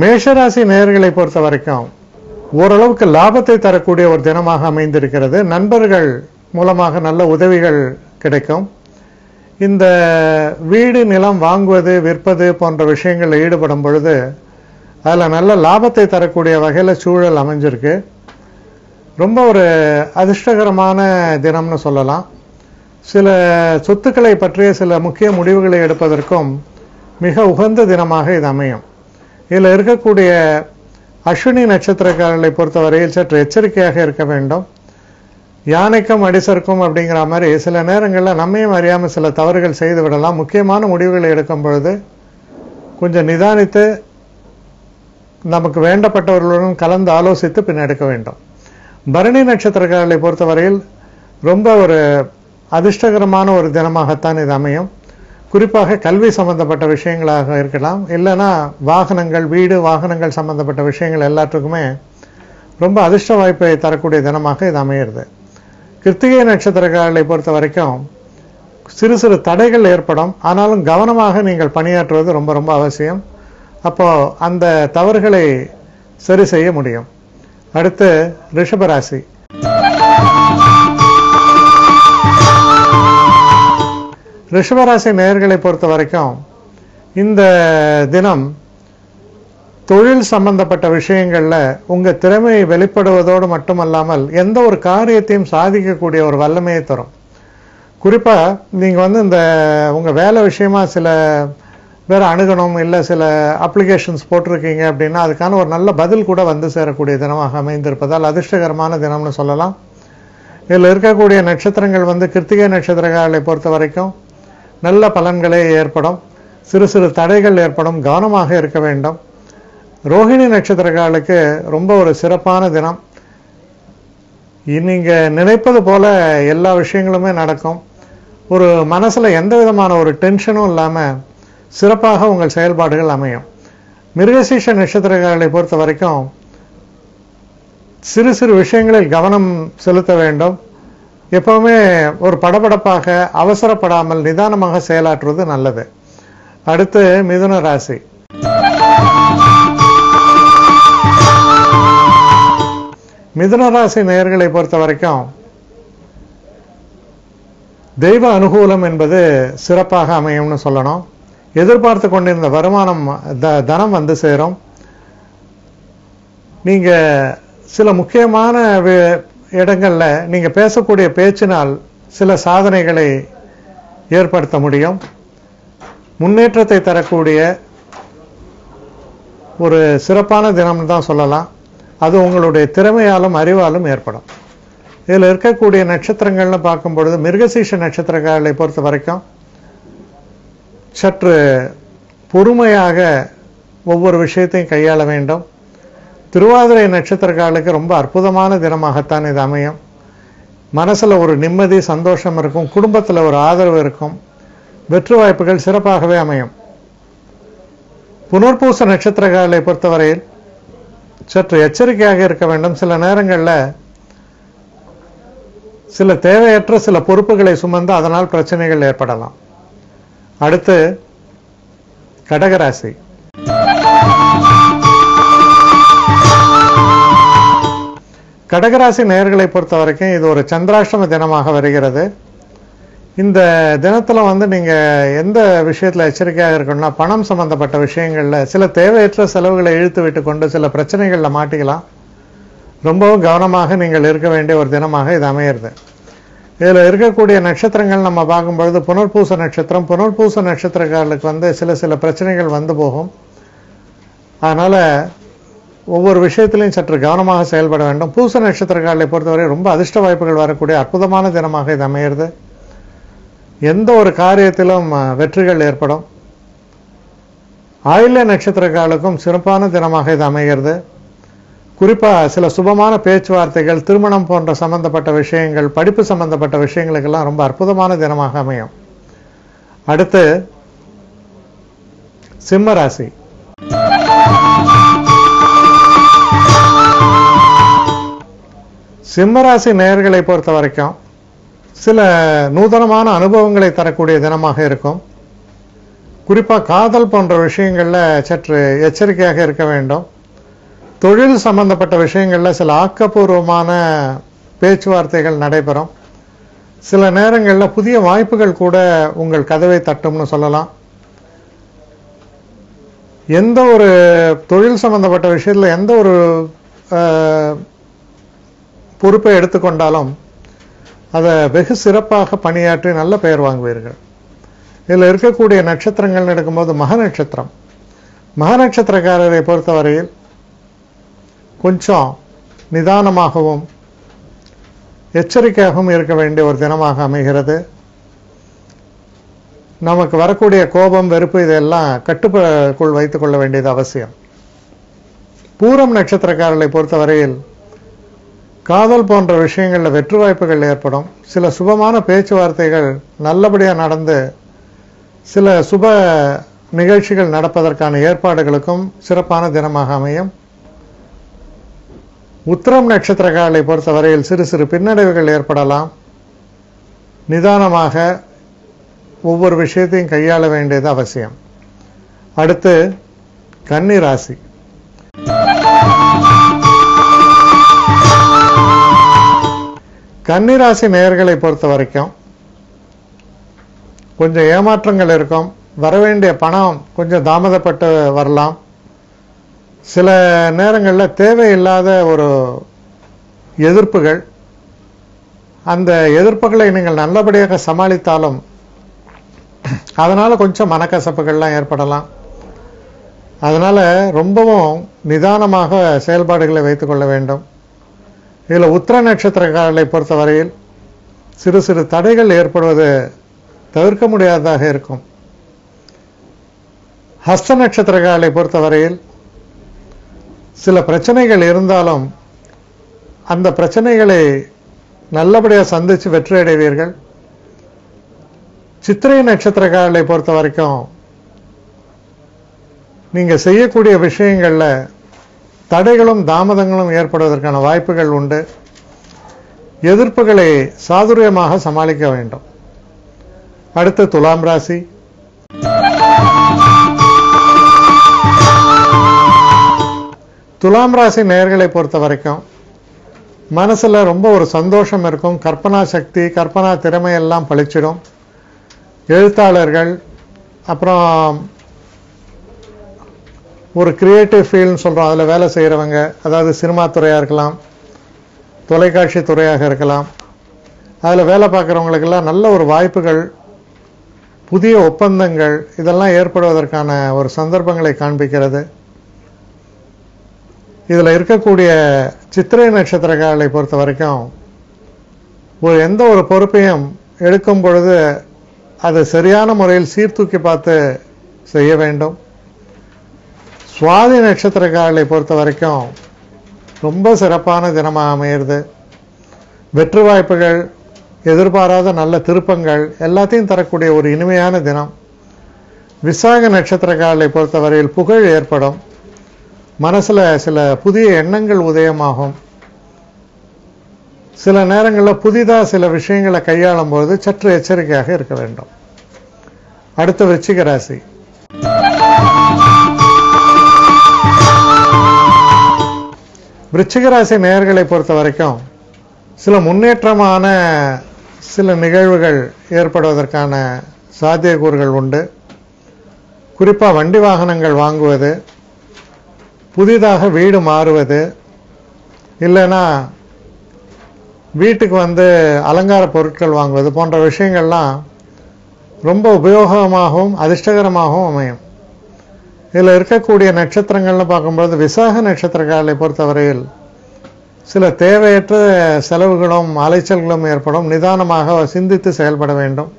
மேஷராசி நேயர்களை பொறுத்த வரைக்கும் ஓரளவுக்கு லாபத்தை தரக்கூடிய ஒரு தினமாக அமைந்திருக்கிறது. நண்பர்கள் மூலமாக நல்ல உதவிகள் கிடைக்கும். இந்த வீடு நிலம் வாங்குவது விற்பது போன்ற விஷயங்களில் ஈடுபடும் பொழுது அதில் நல்ல லாபத்தை தரக்கூடிய வகையில் சூழல் அமைஞ்சிருக்கு. ரொம்ப ஒரு அதிர்ஷ்டகரமான தினம்னு சொல்லலாம். சில சொத்துக்களை பற்றிய சில முக்கிய முடிவுகளை எடுப்பதற்கும் மிக உகந்த தினமாக இது அமையும். இதில் இருக்கக்கூடிய அஸ்வினி நட்சத்திரக்காரர்களை பொறுத்தவரையில் சற்று எச்சரிக்கையாக இருக்க வேண்டும். யானைக்கும் அடிசருக்கும் அப்படிங்கிற மாதிரி சில நேரங்களில் நம்மையும் அறியாமல் சில தவறுகள் செய்து விடலாம். முக்கியமான முடிவுகளை எடுக்கும் பொழுது கொஞ்சம் நிதானித்து நமக்கு வேண்டப்பட்டவர்களுடன் கலந்து ஆலோசித்து பின் எடுக்க வேண்டும். பரணி நட்சத்திரக்காரர்களை பொறுத்தவரையில் ரொம்ப ஒரு அதிர்ஷ்டகரமான ஒரு தினமாகத்தான் இது அமையும். குறிப்பாக கல்வி சம்பந்தப்பட்ட விஷயங்களாக இருக்கலாம், இல்லைன்னா வாகனங்கள், வீடு வாகனங்கள் சம்பந்தப்பட்ட விஷயங்கள் எல்லாத்துக்குமே ரொம்ப அதிர்ஷ்ட வாய்ப்பை தரக்கூடிய தினமாக இது அமையிறது. கிருத்திகை நட்சத்திரக்காரர்களை பொறுத்த வரைக்கும் சிறு சிறு தடைகள் ஏற்படும். ஆனாலும் கவனமாக நீங்கள் பணியாற்றுவது ரொம்ப ரொம்ப அவசியம். அப்போ அந்த தவறுகளை சரி செய்ய முடியும். அடுத்து ரிஷபராசி. ரிஷபராசி நேயர்களை பொறுத்த வரைக்கும் இந்த தினம் தொழில் சம்பந்தப்பட்ட விஷயங்கள்ல உங்க திறமை வெளிப்படுவதோடு மட்டுமல்லாமல் எந்த ஒரு காரியத்தையும் சாதிக்கக்கூடிய ஒரு வல்லமையை தரும். குறிப்பா நீங்க இந்த உங்க வேலை விஷயமா சில வேற அணுகணும், இல்லை சில அப்ளிகேஷன்ஸ் போட்டிருக்கீங்க அப்படின்னா அதுக்கான ஒரு நல்ல பதில் கூட வந்து சேரக்கூடிய தினமாக அமைந்திருப்பதால் அதிர்ஷ்டகரமான தினம்னு சொல்லலாம். இதில் இருக்கக்கூடிய நட்சத்திரங்கள் கிருத்திகை நட்சத்திரங்களை பொறுத்த வரைக்கும் நல்ல பலன்களே ஏற்படும். சிறு சிறு தடைகள் ஏற்படும், கவனமாக இருக்க வேண்டும். ரோஹிணி நட்சத்திரக்காரர்களுக்கு ரொம்ப ஒரு சிறப்பான தினம். நீங்க நினைப்பது போல எல்லா விஷயங்களுமே நடக்கும். ஒரு மனசுல எந்த விதமான ஒரு டென்ஷனும் இல்லாம சிறப்பாக உங்கள் செயல்பாடுகள் அமையும். மிருகசீஷ நட்சத்திரக்காரர்களை பொறுத்த வரைக்கும் சிறு சிறு விஷயங்களில் கவனம் செலுத்த வேண்டும். எப்பவுமே ஒரு படபடப்பாக அவசரப்படாமல் நிதானமாக செயலாற்றுவது நல்லது. அடுத்து மிதுன ராசி. மிதுன ராசி நேயர்களை பொறுத்த வரைக்கும் தெய்வ அனுகூலம் என்பது சிறப்பாக அமையும்னு சொல்லணும். எதிர்பார்த்து கொண்டிருந்த வருமானம் தனம் வந்து சேரும். நீங்க சில முக்கியமான இடங்கள்ல நீங்க பேசக்கூடிய பேச்சினால் சில சாதனைகளை ஏற்படுத்த முடியும். முன்னேற்றத்தை தரக்கூடிய ஒரு சிறப்பான தினம்னு தான் சொல்லலாம். அது உங்களுடைய திறமையாலும் அறிவாலும் ஏற்படும். இதில் இருக்கக்கூடிய நட்சத்திரங்கள்னு பார்க்கும் பொழுது மிருகசீஷ நட்சத்திரக்காரர்களை பொறுத்த வரைக்கும் சற்று பொறுமையாக ஒவ்வொரு விஷயத்தையும் கையாள வேண்டும். திருவாதிரை நட்சத்திரக்காரர்களுக்கு ரொம்ப அற்புதமான தினமாகத்தான் இது அமையும். மனசுல ஒரு நிம்மதி, சந்தோஷம் இருக்கும். குடும்பத்தில் ஒரு ஆதரவு இருக்கும். வெற்றி வாய்ப்புகள் சிறப்பாகவே அமையும். புனர்பூச நட்சத்திரக்காரர்களை பொறுத்தவரையில் சற்று எச்சரிக்கையாக இருக்க வேண்டும். சில நேரங்களில் சில தேவையற்ற சில பொறுப்புகளை சுமந்து அதனால் பிரச்சனைகள் ஏற்படலாம். அடுத்து கடகராசி. கடகராசி நேயர்களை பொறுத்த வரைக்கும் இது ஒரு சந்திராஷ்டம தினமாக வருகிறது. இந்த தினத்துல நீங்க எந்த விஷயத்துல எச்சரிக்கையாக இருக்கணும்னா, பணம் சம்பந்தப்பட்ட விஷயங்கள்ல சில தேவையற்ற செலவுகளை இழுத்து விட்டு கொண்டு சில பிரச்சனைகள்ல மாட்டிக்கலாம். ரொம்பவும் கவனமாக நீங்கள் இருக்க வேண்டிய ஒரு தினமாக இது அமையிறது. இதுல இருக்கக்கூடிய நட்சத்திரங்கள் நம்ம பார்க்கும்பொழுது புனர்பூச நட்சத்திரம். புனர்பூச நட்சத்திரக்காரர்களுக்கு சில பிரச்சனைகள் வந்து போகும். அதனால ஒவ்வொரு விஷயத்திலையும் சற்று கவனமாக செயல்பட வேண்டும். பூச நட்சத்திரக்காரர்களை பொறுத்தவரை ரொம்ப அதிர்ஷ்ட வாய்ப்புகள் வரக்கூடிய அற்புதமான தினமாக இது அமையிறது. எந்த ஒரு காரியத்திலும் வெற்றிகள் ஏற்படும். ஆயில்ய நட்சத்திரக்காரர்களுக்கும் சிறப்பான தினமாக இது அமைகிறது. குறிப்பா சில சுபமான பேச்சுவார்த்தைகள், திருமணம் போன்ற சம்பந்தப்பட்ட விஷயங்கள், படிப்பு சம்பந்தப்பட்ட விஷயங்களுக்கெல்லாம் ரொம்ப அற்புதமான தினமாக அமையும். அடுத்து சிம்ம ராசி. சிம்மராசி நேயர்களை பொறுத்த வரைக்கும் சில நூதனமான அனுபவங்களை தரக்கூடிய தினமாக இருக்கும். குறிப்பாக காதல் போன்ற விஷயங்களில் சற்று எச்சரிக்கையாக இருக்க வேண்டும். தொழில் சம்பந்தப்பட்ட விஷயங்களில் சில ஆக்கப்பூர்வமான பேச்சுவார்த்தைகள் நடைபெறும். சில நேரங்களில் புதிய வாய்ப்புகள் கூட உங்கள் கதவை தட்டும்னு சொல்லலாம். எந்த ஒரு தொழில் சம்பந்தப்பட்ட விஷயத்தில் எந்த ஒரு பொறுப்பை எடுத்துக்கொண்டாலும் அதை வெகு சிறப்பாக பணியாற்றி நல்ல பெயர் வாங்குவீர்கள். இதில் இருக்கக்கூடிய நட்சத்திரங்கள் எடுக்கும்போது மக நட்சத்திரம். மக நட்சத்திரக்காரரை பொறுத்தவரையில் கொஞ்சம் நிதானமாகவும் எச்சரிக்கையாகவும் இருக்க வேண்டிய ஒரு தினமாக அமைகிறது. நமக்கு வரக்கூடிய கோபம், வெறுப்பு இதெல்லாம் கட்டுக்குள் வைத்துக் கொள்ள வேண்டியது அவசியம். பூரம் நட்சத்திரக்காரர்களை பொறுத்தவரையில் காதல் போன்ற விஷயங்களில் வெற்றி வாய்ப்புகள் ஏற்படும். சில சுபமான பேச்சுவார்த்தைகள் நல்லபடியாக நடந்து சில சுப நிகழ்ச்சிகள் நடப்பதற்கான ஏற்பாடுகளுக்கும் சிறப்பான தினமாக அமையும். உத்திரம் நட்சத்திரக்காரர்களை பொறுத்தவரையில் சிறு சிறு பின்னடைவுகள் ஏற்படலாம். நிதானமாக ஒவ்வொரு விஷயத்தையும் கையாள வேண்டியது அவசியம். அடுத்து கன்னி ராசி. கன்னி ராசி நேயர்களை பொறுத்த வரைக்கும் கொஞ்சம் ஏமாற்றங்கள் இருக்கும். வரவேண்டிய பணம் கொஞ்சம் தாமதப்பட்டு வரலாம். சில நேரங்களில் தேவையில்லாத ஒரு எதிர்ப்புகள், அந்த எதிர்ப்புகளை நீங்கள் நல்லபடியாக சமாளித்தாலும் அதனால் கொஞ்சம் மனக்கசப்புகள்லாம் ஏற்படலாம். அதனால் ரொம்பவும் நிதானமாக செயல்பாடுகளை வைத்துக்கொள்ள வேண்டும். இதில் உத்திர நட்சத்திரக்காரர்களை பொறுத்தவரையில் சிறு சிறு தடைகள் ஏற்படுவது தவிர்க்க முடியாததாக இருக்கும். ஹஸ்த நட்சத்திரக்காரர்களை பொறுத்தவரையில் சில பிரச்சனைகள் இருந்தாலும் அந்த பிரச்சனைகளை நல்லபடியாக சந்தித்து வெற்றி அடைவீர்கள். சித்திரை நட்சத்திரக்காரர்களை பொறுத்த வரைக்கும் நீங்கள் செய்யக்கூடிய விஷயங்களில் தடைகளும் தாமதங்களும் ஏற்படுவதற்கான வாய்ப்புகள் உண்டு. எதிர்ப்புகளை சாதுரியமாக சமாளிக்க வேண்டும். அடுத்து துலாம் ராசி. துலாம் ராசி நேயர்களை பொறுத்த வரைக்கும் மனசில் ரொம்ப ஒரு சந்தோஷம் இருக்கும். கற்பனா சக்தி, கற்பனா திறமையெல்லாம் பளிச்சிடும். எழுத்தாளர்கள், அப்புறம் ஒரு கிரியேட்டிவ் ஃபீல்டுன்னு சொல்கிறோம், அதில் வேலை செய்கிறவங்க, அதாவது சினிமா துறையாக இருக்கலாம், தொலைக்காட்சி துறையாக இருக்கலாம், அதில் வேலை பார்க்குறவங்களுக்கெல்லாம் நல்ல ஒரு வாய்ப்புகள், புதிய ஒப்பந்தங்கள் இதெல்லாம் ஏற்படுவதற்கான ஒரு சந்தர்ப்பங்களை காண்பிக்கிறது. இதில் இருக்கக்கூடிய சித்திரை நட்சத்திரக்காரர்களை பொறுத்த வரைக்கும் எந்த ஒரு பொறுப்பையும் எடுக்கும் பொழுது அது சரியான முறையில் சீர்தூக்கி பார்த்து செய்ய வேண்டும். சுவாதி நட்சத்திரக்காரர்களை பொறுத்த வரைக்கும் ரொம்ப சிறப்பான தினமாக அமையிறது. வெற்றி வாய்ப்புகள், எதிர்பாராத நல்ல திருப்பங்கள் எல்லாத்தையும் தரக்கூடிய ஒரு இனிமையான தினம். விசாக நட்சத்திரக்காரர்களை பொறுத்தவரையில் புகழ் ஏற்படும். மனசில் சில புதிய எண்ணங்கள் உதயமாகும். சில நேரங்களில் புதிதாக சில விஷயங்களை கையாளும் போது சற்று எச்சரிக்கையாக இருக்க வேண்டும். அடுத்த விருச்சிக ராசி. விருச்சிக ராசி நேயர்களை பொறுத்த வரைக்கும் சில முன்னேற்றமான சில நிகழ்வுகள் ஏற்படுவதற்கான சாத்தியக்கூறுகள் உண்டு. குறிப்பாக வண்டி வாகனங்கள் வாங்குவது, புதிதாக வீடு மாறுவது, இல்லைன்னா வீட்டுக்கு அலங்கார பொருட்கள் வாங்குவது போன்ற விஷயங்கள்லாம் ரொம்ப உபயோகமாகவும் அதிர்ஷ்டகரமாகவும் அமையும். இதில் இருக்கக்கூடிய நட்சத்திரங்கள்னு பார்க்கும்போது விசாக நட்சத்திரக்காரர்களை பொறுத்தவரையில் சில தேவையற்ற செலவுகளும் அலைச்சல்களும் ஏற்படும். நிதானமாக சிந்தித்து செயல்பட வேண்டும்.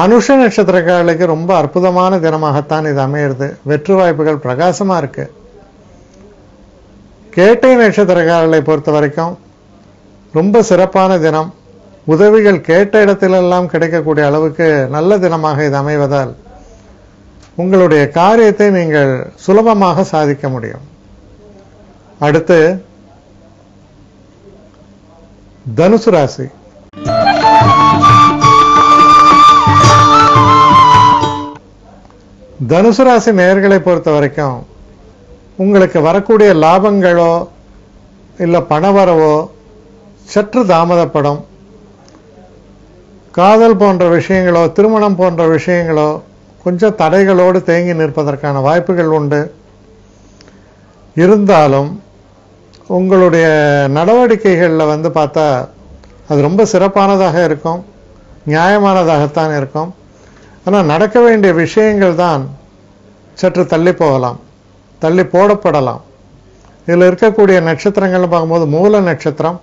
அனுஷ நட்சத்திரக்காரர்களுக்கு ரொம்ப அற்புதமான தினமாகத்தான் இது அமையிறது. வெற்றி வாய்ப்புகள் பிரகாசமாக இருக்கு. கேட்டை நட்சத்திரக்காரர்களை பொறுத்த வரைக்கும் ரொம்ப சிறப்பான தினம். உதவிகள் கேட்ட இடத்திலெல்லாம் கிடைக்கக்கூடிய அளவுக்கு நல்ல தினமாக இது அமைவதால் உங்களுடைய காரியத்தை நீங்கள் சுலபமாக சாதிக்க முடியும். அடுத்து தனுசு ராசி. தனுசு ராசி நேயர்களை பொறுத்த வரைக்கும் உங்களுக்கு வரக்கூடிய லாபங்களோ இல்லை பணவரவோ சற்று தாமதப்படும். காதல் போன்ற விஷயங்களோ திருமணம் போன்ற விஷயங்களோ கொஞ்சம் தடைகளோடு தேங்கி நிற்பதற்கான வாய்ப்புகள் உண்டு. இருந்தாலும் உங்களுடைய நடவடிக்கைகளில் பார்த்தா அது ரொம்ப சிறப்பானதாக இருக்கும், நியாயமானதாகத்தான் இருக்கும். ஆனால் நடக்க வேண்டிய விஷயங்கள் தான் சற்று தள்ளி போகலாம், தள்ளி போடப்படலாம். இதில் இருக்கக்கூடிய நட்சத்திரங்கள்னு பார்க்கும்போது மூல நட்சத்திரம்.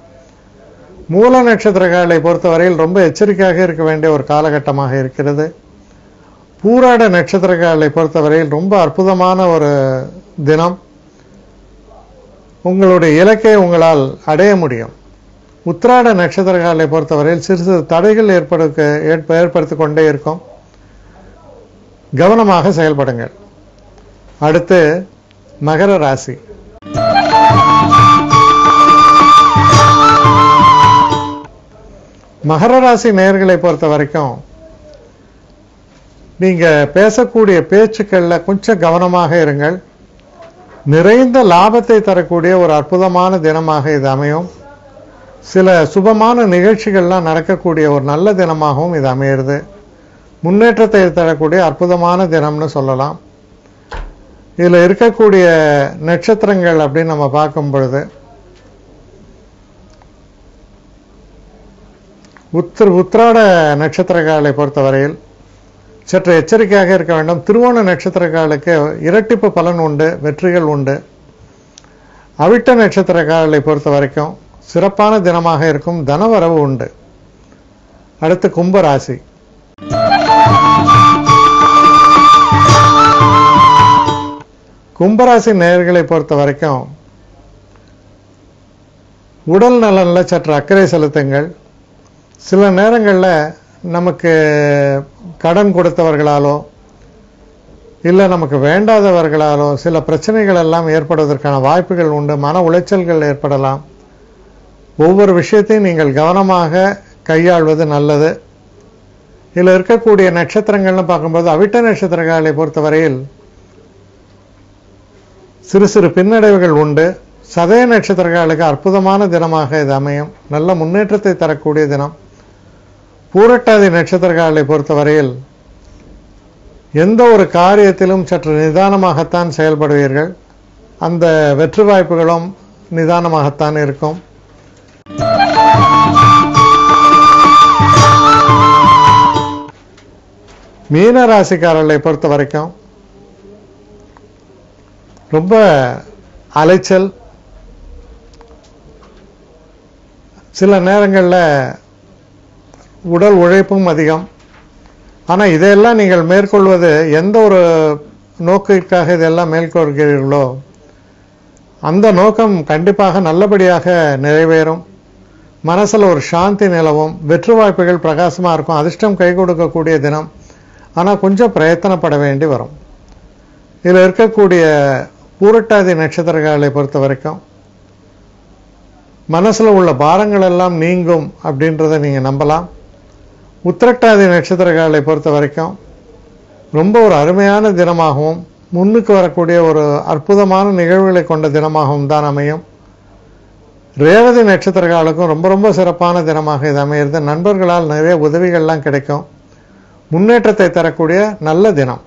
மூல நட்சத்திரங்களை பொறுத்தவரையில் ரொம்ப எச்சரிக்கையாக இருக்க வேண்டிய ஒரு காலகட்டமாக இருக்கிறது. பூராட நட்சத்திரங்களை பொறுத்தவரையில் ரொம்ப அற்புதமான ஒரு தினம். உங்களுடைய இலக்கை உங்களால் அடைய முடியும். உத்திராட நட்சத்திரங்களை பொறுத்தவரையில் சிறு சிறு தடைகள் ஏற்படுத்திக் கொண்டே இருக்கும். கவனமாக செயல்படுங்கள். அடுத்து மகர ராசி. மகர ராசி நேயர்களை பொறுத்த வரைக்கும் நீங்க பேசக்கூடிய பேச்சுக்கள்ல கொஞ்சம் கவனமாக இருங்கள். நிறைந்த லாபத்தை தரக்கூடிய ஒரு அற்புதமான தினமாக இது அமையும். சில சுபமான நிகழ்ச்சிகள்லாம் நடக்கக்கூடிய ஒரு நல்ல தினமாகவும் இது அமையிறது. முன்னேற்றத்தை தரக்கூடிய அற்புதமான தினம்னு சொல்லலாம். இதில் இருக்கக்கூடிய நட்சத்திரங்கள் அப்படின்னு நம்ம பார்க்கும் பொழுது உத்திராட நட்சத்திரக்காலை பொறுத்தவரையில் சற்று எச்சரிக்கையாக இருக்க வேண்டும். திருவோண நட்சத்திரக்காலுக்கு இரட்டிப்பு பலன் உண்டு, வெற்றிகள் உண்டு. அவிட்ட நட்சத்திரக்காலை பொறுத்த வரைக்கும் சிறப்பான தினமாக இருக்கும், தனவரவு உண்டு. அடுத்து கும்பராசி. கும்பராசி நேயர்களை பொறுத்த வரைக்கும் உடல் நலனில் சற்று அக்கறை செலுத்துங்கள். சில நேரங்களில் நமக்கு கடன் கொடுத்தவர்களாலோ இல்லை நமக்கு வேண்டாதவர்களாலோ சில பிரச்சனைகள் எல்லாம் ஏற்படுவதற்கான வாய்ப்புகள் உண்டு. மன உளைச்சல்கள் ஏற்படலாம். ஒவ்வொரு விஷயத்தையும் நீங்கள் கவனமாக கையாள்வது நல்லது. இதில் இருக்கக்கூடிய நட்சத்திரங்கள்னு பார்க்கும்போது அவிட்ட நட்சத்திரங்களை பொறுத்தவரையில் சிறு சிறு பின்னடைவுகள் உண்டு. சதய நட்சத்திரங்களுக்கு அற்புதமான தினமாக இது அமையும், நல்ல முன்னேற்றத்தை தரக்கூடிய தினம். பூரட்டாதி நட்சத்திரங்களை பொறுத்தவரையில் எந்த ஒரு காரியத்திலும் சற்று நிதானமாகத்தான் செயல்படுவீர்கள். அந்த வெற்றி வாய்ப்புகளும் நிதானமாகத்தான் இருக்கும். மீன ராசிக்காரர்களை பொறுத்த வரைக்கும் ரொம்ப அலைச்சல், சில நேரங்களில் உடல் உழைப்பும் அதிகம். ஆனால் இதையெல்லாம் நீங்கள் மேற்கொள்வது எந்த ஒரு நோக்கிற்காக இதெல்லாம் மேற்கொள்கிறீர்களோ அந்த நோக்கம் கண்டிப்பாக நல்லபடியாக நிறைவேறும். மனசில் ஒரு சாந்தி நிலவும், வெற்றி வாய்ப்புகள் பிரகாசமாக இருக்கும், அதிர்ஷ்டம் கை கொடுக்கக்கூடிய தினம். ஆனால் கொஞ்சம் பிரயத்தனப்பட வேண்டி வரும். இதில் இருக்கக்கூடிய பூரட்டாதி நட்சத்திரங்களை பொறுத்த வரைக்கும் மனசில் உள்ள பாரங்கள் எல்லாம் நீங்கும் அப்படின்றத நீங்கள் நம்பலாம். உத்திரட்டாதி நட்சத்திரங்களை பொறுத்த வரைக்கும் ரொம்ப ஒரு அருமையான தினமாகவும் முன்னுக்கு வரக்கூடிய ஒரு அற்புதமான நிகழ்வுகளை கொண்ட தினமாகவும் தான் அமையும். ரேவதி நட்சத்திரங்களுக்கும் ரொம்ப ரொம்ப சிறப்பான தினமாக இது அமையிறது. நண்பர்களால் நிறைய உதவிகள்லாம் கிடைக்கும். முன்னேற்றத்தை தரக்கூடிய நல்ல தினம்.